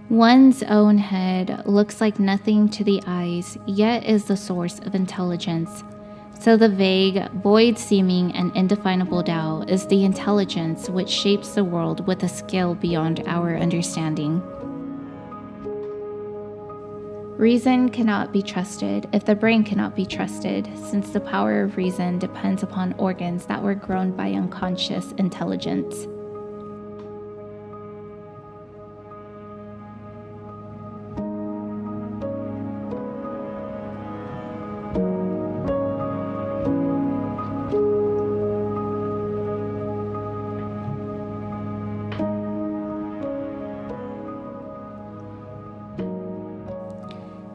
One's own head looks like nothing to the eyes, yet is the source of intelligence. So the vague, void-seeming, and indefinable Tao is the intelligence which shapes the world with a skill beyond our understanding. Reason cannot be trusted if the brain cannot be trusted, since the power of reason depends upon organs that were grown by unconscious intelligence.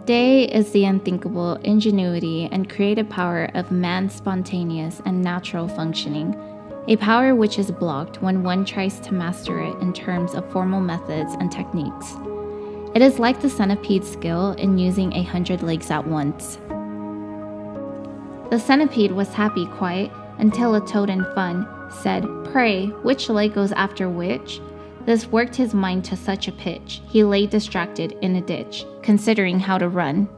Day is the unthinkable ingenuity and creative power of man's spontaneous and natural functioning, a power which is blocked when one tries to master it in terms of formal methods and techniques. It is like the centipede's skill in using 100 legs at once. The centipede was happy quite until a toad in fun said, "Pray, which leg goes after which?" This worked his mind to such a pitch, he lay distracted in a ditch, considering how to run.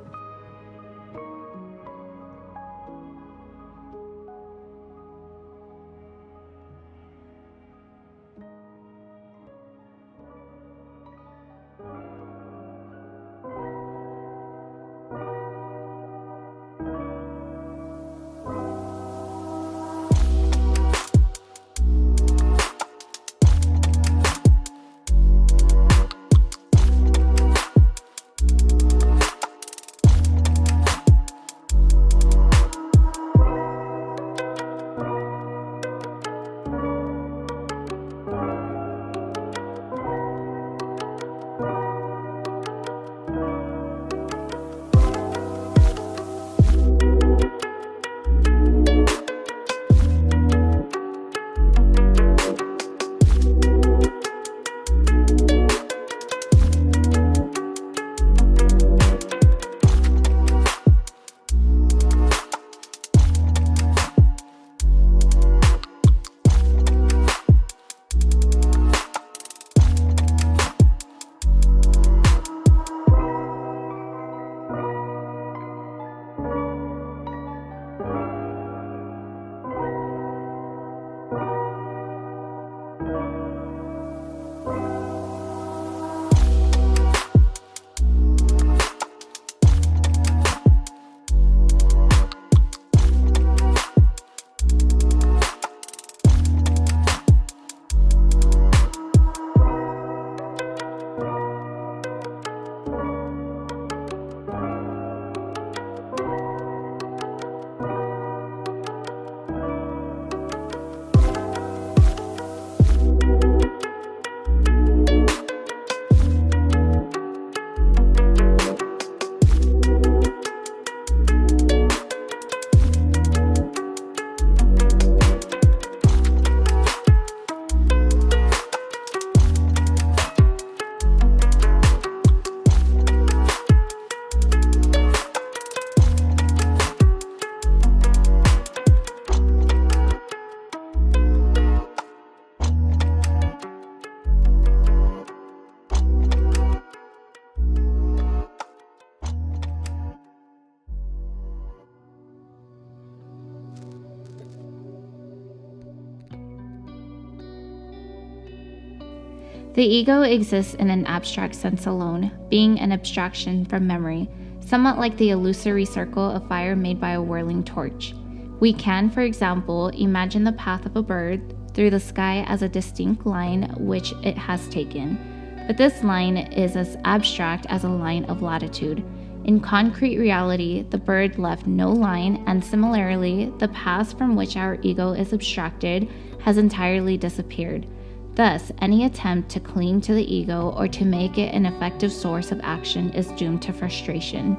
The ego exists in an abstract sense alone, being an abstraction from memory, somewhat like the illusory circle of fire made by a whirling torch. We can, for example, imagine the path of a bird through the sky as a distinct line which it has taken, but this line is as abstract as a line of latitude. In concrete reality, the bird left no line, and similarly, the path from which our ego is abstracted has entirely disappeared. Thus, any attempt to cling to the ego or to make it an effective source of action is doomed to frustration.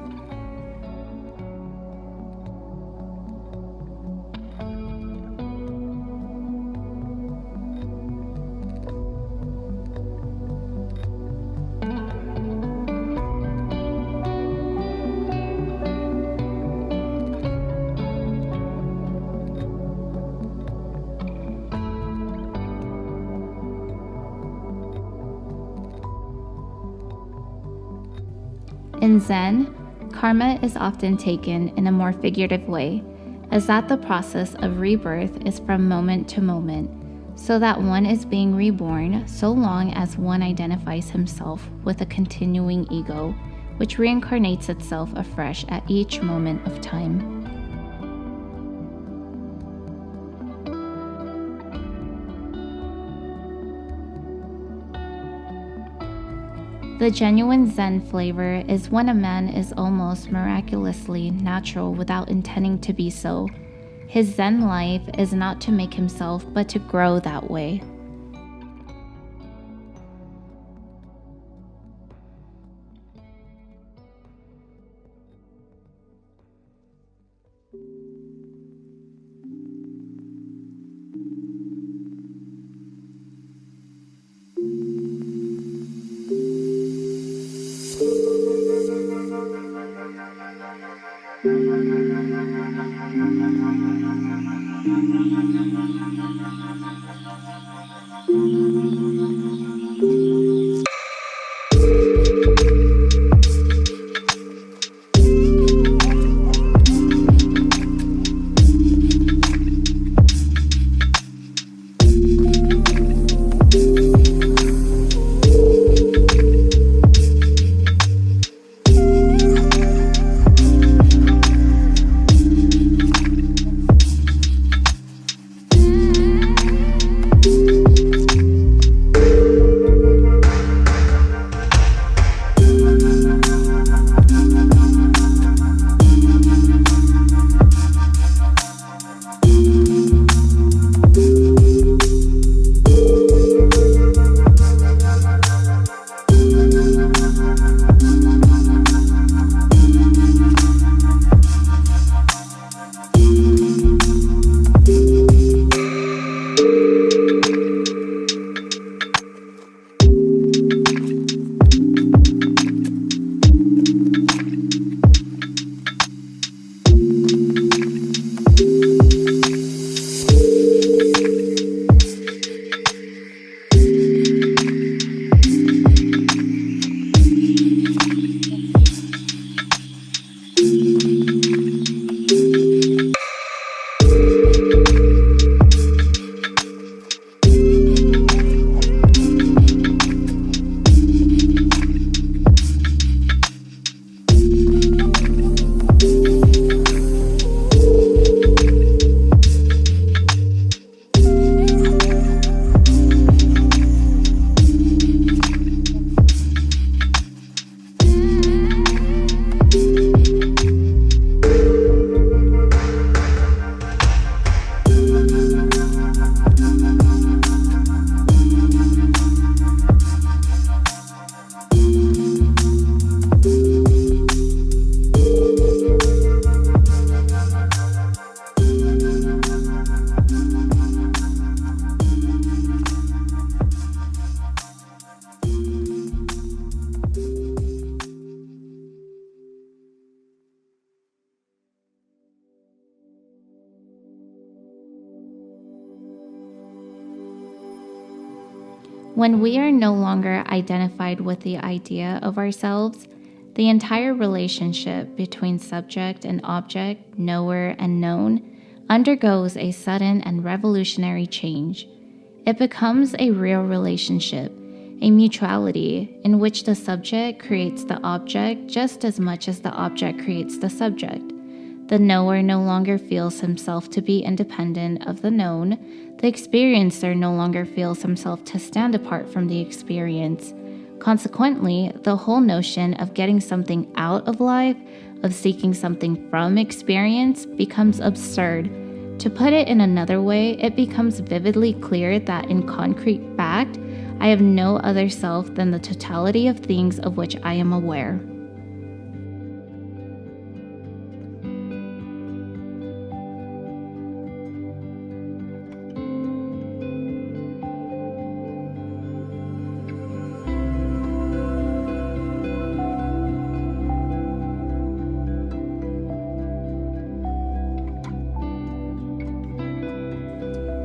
In Zen, karma is often taken in a more figurative way, as that the process of rebirth is from moment to moment, so that one is being reborn so long as one identifies himself with a continuing ego, which reincarnates itself afresh at each moment of time. The genuine Zen flavor is when a man is almost miraculously natural without intending to be so. His Zen life is not to make himself, but to grow that way. When we are no longer identified with the idea of ourselves, the entire relationship between subject and object, knower and known, undergoes a sudden and revolutionary change. It becomes a real relationship, a mutuality in which the subject creates the object just as much as the object creates the subject. The knower no longer feels himself to be independent of the known. The experiencer no longer feels himself to stand apart from the experience. Consequently, the whole notion of getting something out of life, of seeking something from experience, becomes absurd. To put it in another way, it becomes vividly clear that in concrete fact, I have no other self than the totality of things of which I am aware.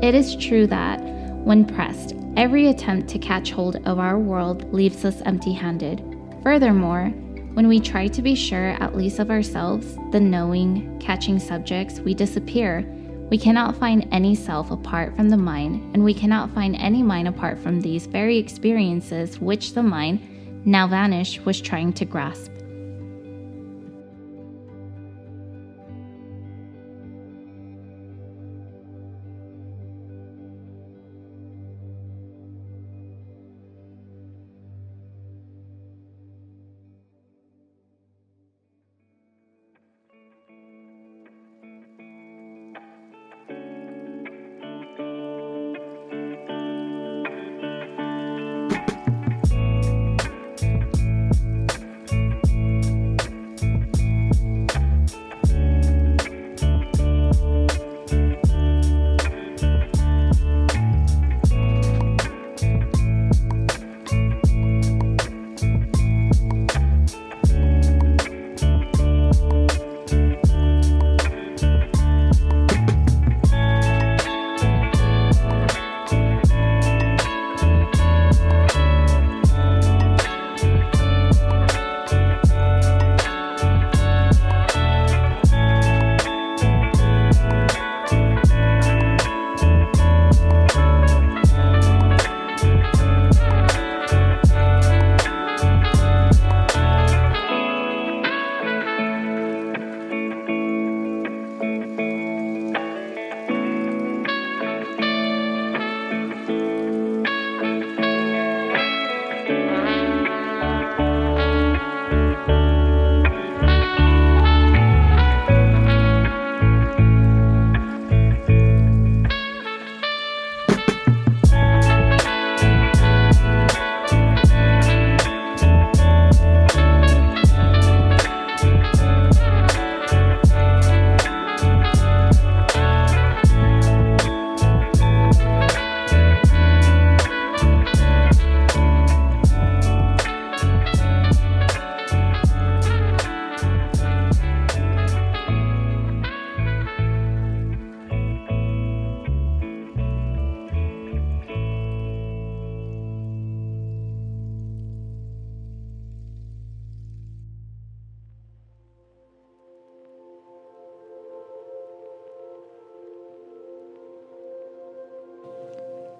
It is true that, when pressed, every attempt to catch hold of our world leaves us empty-handed. Furthermore, when we try to be sure at least of ourselves, the knowing, catching subjects, we disappear. We cannot find any self apart from the mind, and we cannot find any mind apart from these very experiences which the mind, now vanished, was trying to grasp.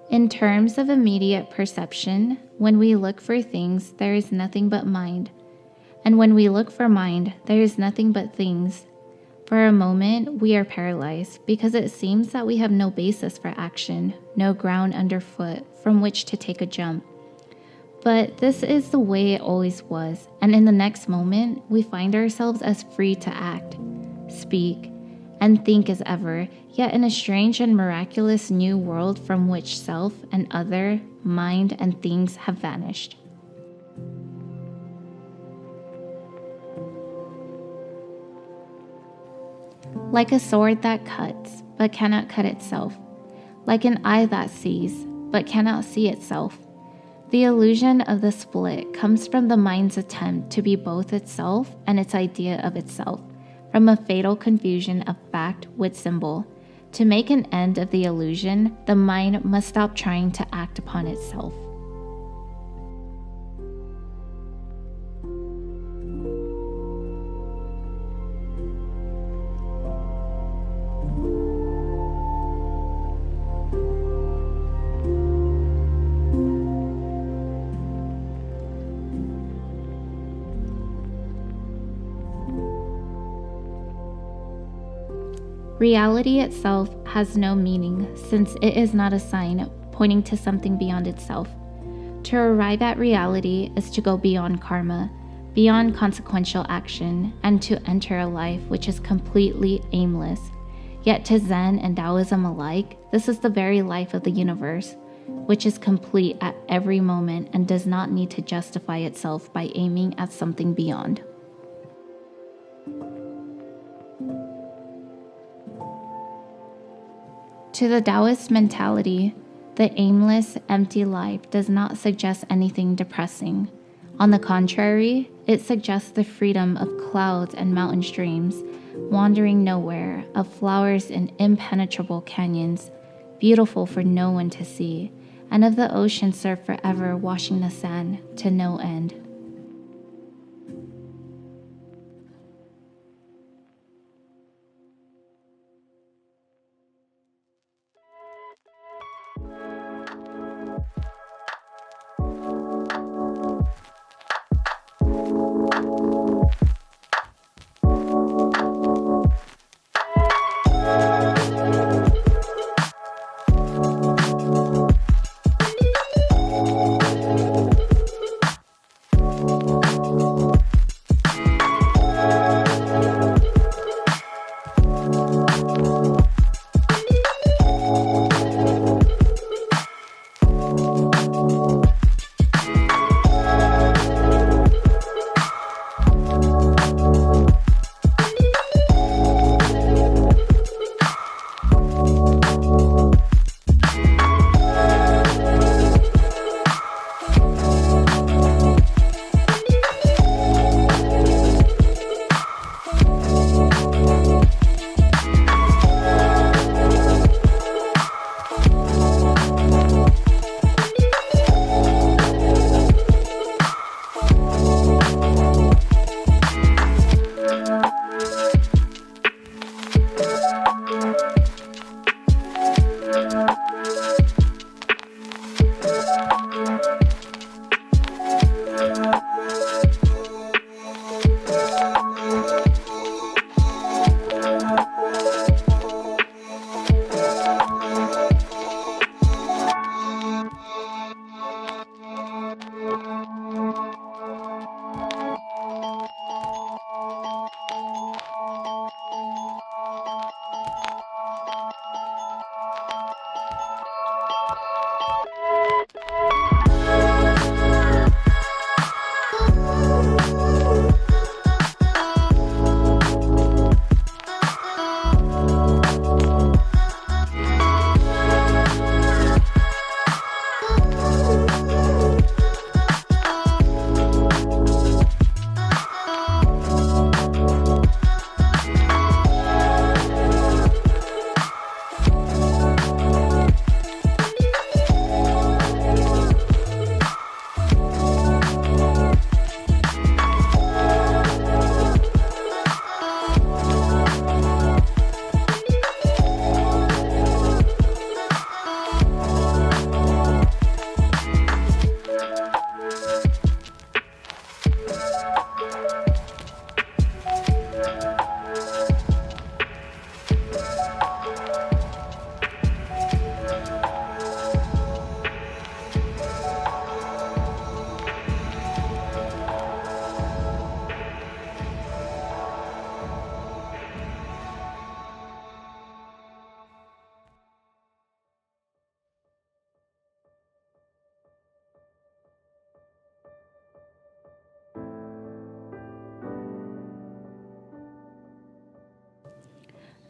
In terms of immediate perception, when we look for things, there is nothing but mind. And when we look for mind, there is nothing but things. For a moment, we are paralyzed because it seems that we have no basis for action, no ground underfoot from which to take a jump. But this is the way it always was, and in the next moment, we find ourselves as free to act, speak, and think as ever, yet in a strange and miraculous new world from which self and other, mind and things have vanished. Like a sword that cuts, but cannot cut itself. Like an eye that sees, but cannot see itself. The illusion of the split comes from the mind's attempt to be both itself and its idea of itself, from a fatal confusion of fact with symbol. To make an end of the illusion, the mind must stop trying to act upon itself. Reality itself has no meaning, since it is not a sign pointing to something beyond itself. To arrive at reality is to go beyond karma, beyond consequential action, and to enter a life which is completely aimless. Yet to Zen and Taoism alike, this is the very life of the universe, which is complete at every moment and does not need to justify itself by aiming at something beyond. To the Taoist mentality, the aimless, empty life does not suggest anything depressing. On the contrary, it suggests the freedom of clouds and mountain streams, wandering nowhere, of flowers in impenetrable canyons, beautiful for no one to see, and of the ocean surf forever washing the sand to no end.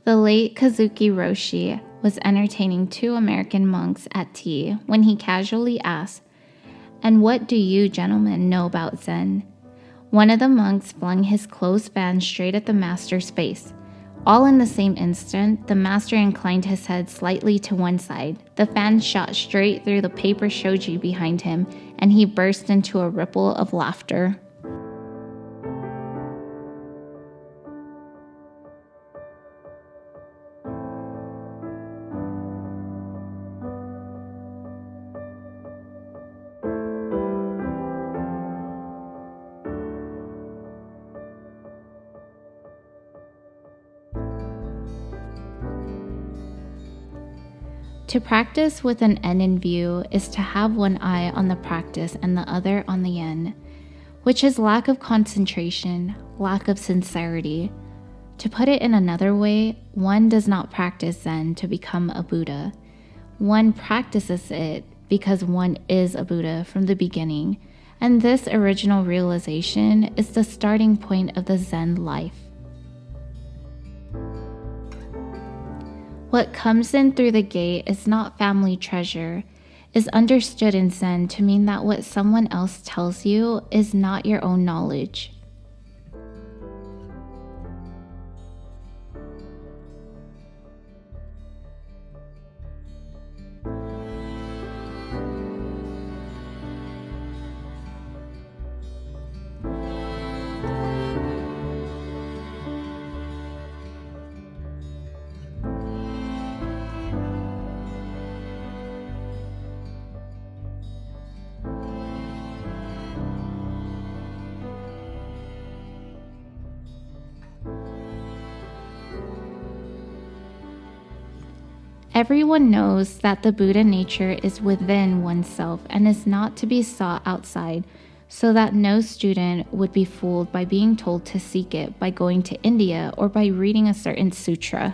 The late Kazuki Roshi was entertaining two American monks at tea when he casually asked, "And what do you gentlemen know about Zen?" One of the monks flung his closed fan straight at the master's face. All in the same instant, the master inclined his head slightly to one side. The fan shot straight through the paper shoji behind him, and he burst into a ripple of laughter. To practice with an end in view is to have one eye on the practice and the other on the end, which is lack of concentration, lack of sincerity. To put it in another way, one does not practice Zen to become a Buddha. One practices it because one is a Buddha from the beginning, and this original realization is the starting point of the Zen life. What comes in through the gate is not family treasure, is understood in Zen to mean that what someone else tells you is not your own knowledge. Everyone knows that the Buddha nature is within oneself and is not to be sought outside, so that no student would be fooled by being told to seek it by going to India or by reading a certain sutra.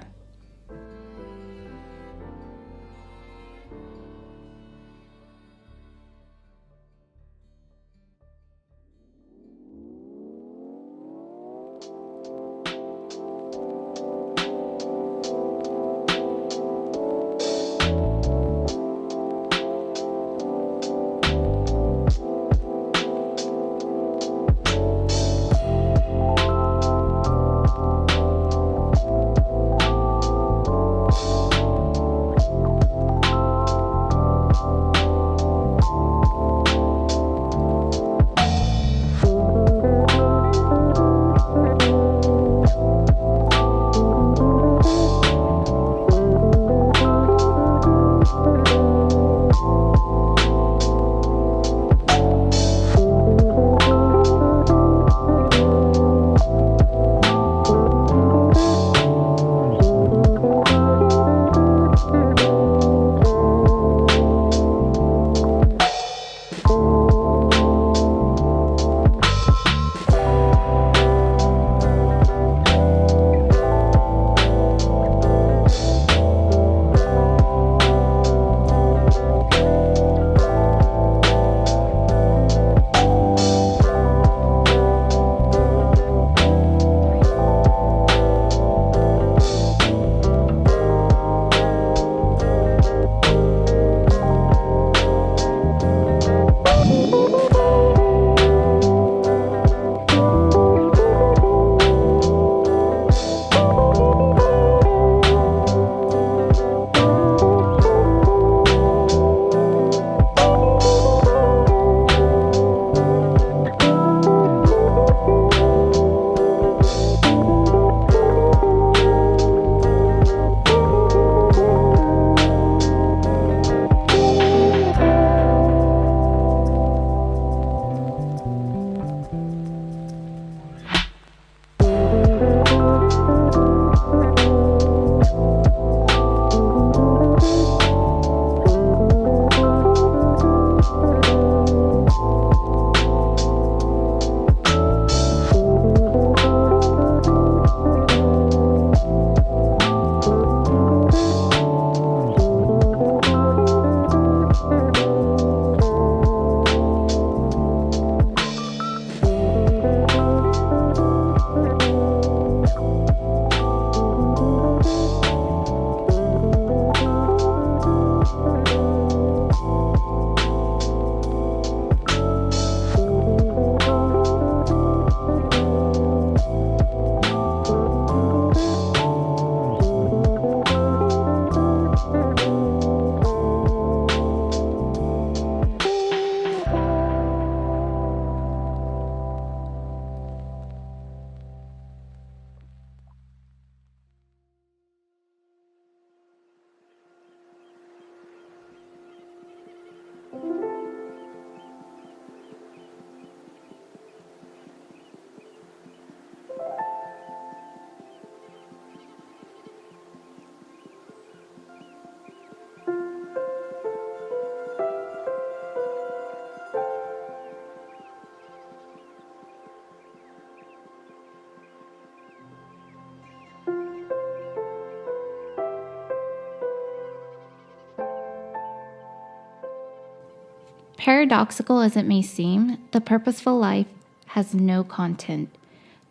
Paradoxical as it may seem, the purposeful life has no content,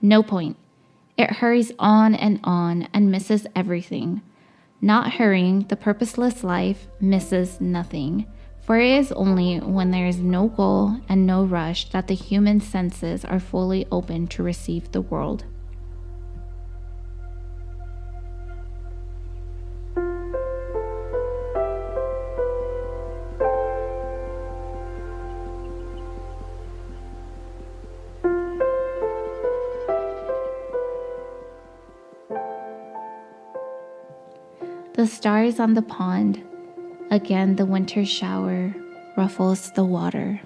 no point. It hurries on and misses everything. Not hurrying, the purposeless life misses nothing. For it is only when there is no goal and no rush that the human senses are fully open to receive the world. The stars on the pond, again the winter shower ruffles the water.